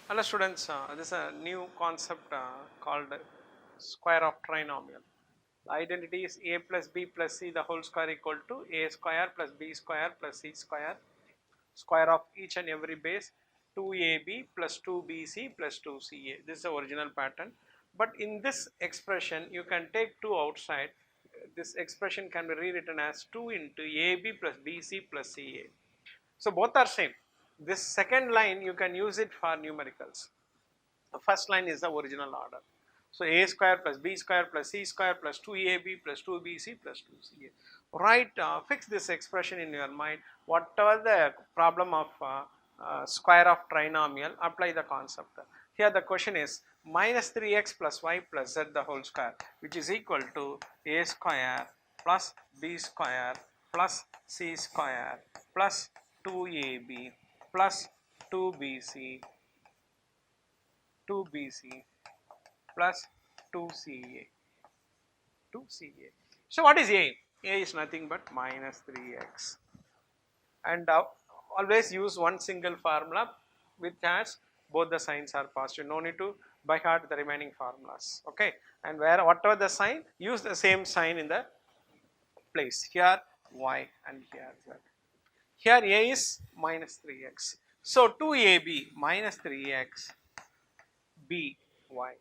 Hello students, this is a new concept called square of trinomial. The identity is a plus b plus c the whole square equal to a square plus b square plus c square, square of each and every base 2ab plus 2bc plus 2ca. This is the original pattern, but in this expression you can take 2 outside. This expression can be rewritten as 2 into ab plus bc plus ca. So both are same. This second line you can use it for numericals. The first line is the original order. So a square plus b square plus c square plus 2ab plus 2bc plus 2ca. Right, fix this expression in your mind. Whatever the problem of square of trinomial, apply the concept. Here the question is minus 3x plus y plus z the whole square, which is equal to a square plus b square plus c square plus 2ab plus 2bc 2bc plus 2ca 2ca. So what is a? A is nothing but minus 3x, and always use one single formula which has both the signs are positive. No need to by heart the remaining formulas. Okay, and where whatever the sign, use the same sign in the place. Here y and here z. Here a is minus 3x. So 2ab minus 3x b y,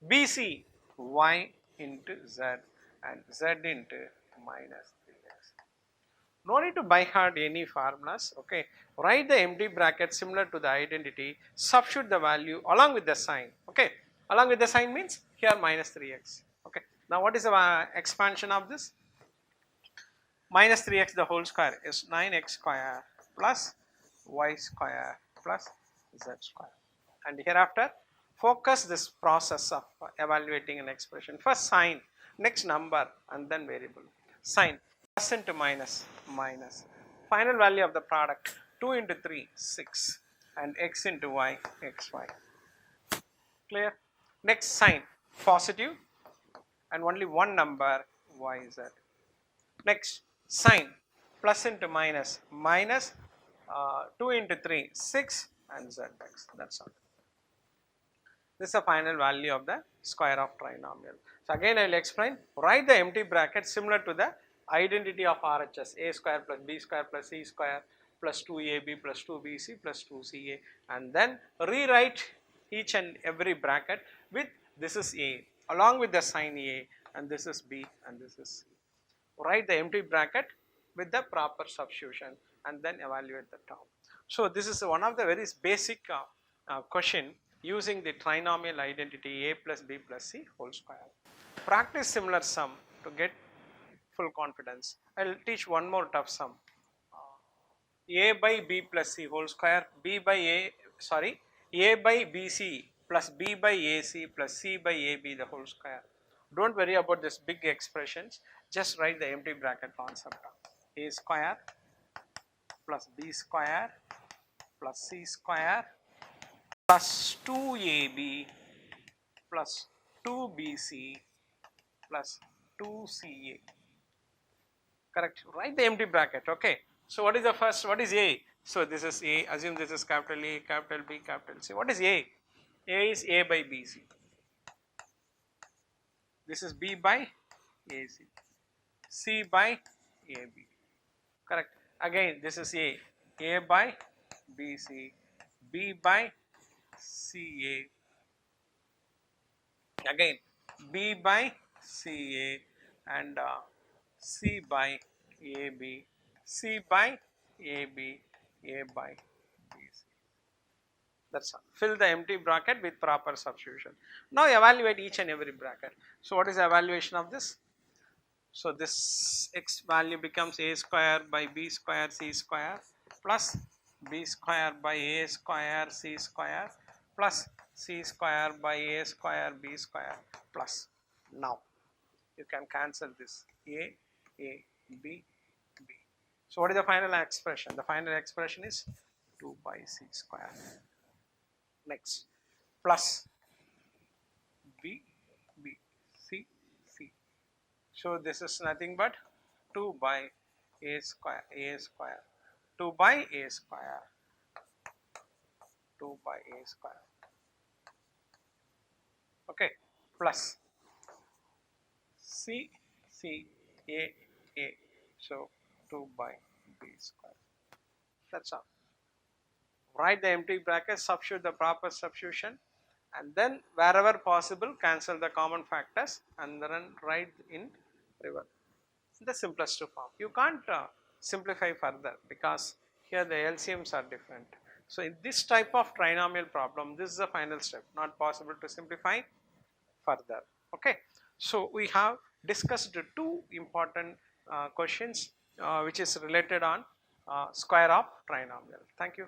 bc y into z and z into minus 3x. No need to by heart any formulas. Okay, write the empty bracket similar to the identity, substitute the value along with the sign. Okay, along with the sign means here minus 3x. Okay, now what is the expansion of this? Minus 3x the whole square is 9x square plus y square plus z square. And hereafter focus this process of evaluating an expression. First sign, next number, and then variable. Sign plus into minus, minus. Final value of the product 2 into 3 6 and x into y xy. Clear? Next sign positive and only one number yz. Next sign plus into minus, minus 2 into 3 6 and zx. That's all. This is the final value of the square of trinomial. So again I will explain. Write the empty bracket similar to the identity of RHS, a square plus b square plus c square plus 2ab plus 2bc plus 2ca, and then rewrite each and every bracket with this is a along with the sign a, and this is b and this is c. Write the empty bracket with the proper substitution and then evaluate the term. So this is one of the very basic question using the trinomial identity a plus b plus c whole square. Practice similar sum to get full confidence. I will teach one more tough sum. A by b plus c whole square, b by a by bc plus b by ac plus c by ab the whole square. Don't worry about this big expressions, just write the empty bracket concept. A square plus b square plus c square plus 2ab plus 2bc plus 2ca. Correct. Write the empty bracket. Okay. So what is the first? What is a? So this is a. Assume this is capital A, capital B, capital C. What is a? A is a by bc. This is b by ac. C by ab. Correct. Again this is a. A by bc. B by ca. Again b by ca and c by ab, c by ab, a by bc. That's all. Fill the empty bracket with proper substitution. Now evaluate each and every bracket. So what is the evaluation of this? So this x value becomes a square by b square c square plus b square by a square c square plus c square by a square b square plus. Now you can cancel this a, b, b. So what is the final expression? The final expression is 2 by c square. Next plus b, b, c, c. So this is nothing but 2 by a square, 2 by a square, 2 by a square okay, plus C C A A, so 2 by B square. That's all. Write the empty brackets, substitute the proper substitution, and then wherever possible cancel the common factors and then write in reverse. The simplest form. You can't simplify further because here the LCMs are different. So in this type of trinomial problem, this is the final step, not possible to simplify further. Okay, so we have discussed two important questions which is related on square of trinomial. Thank you.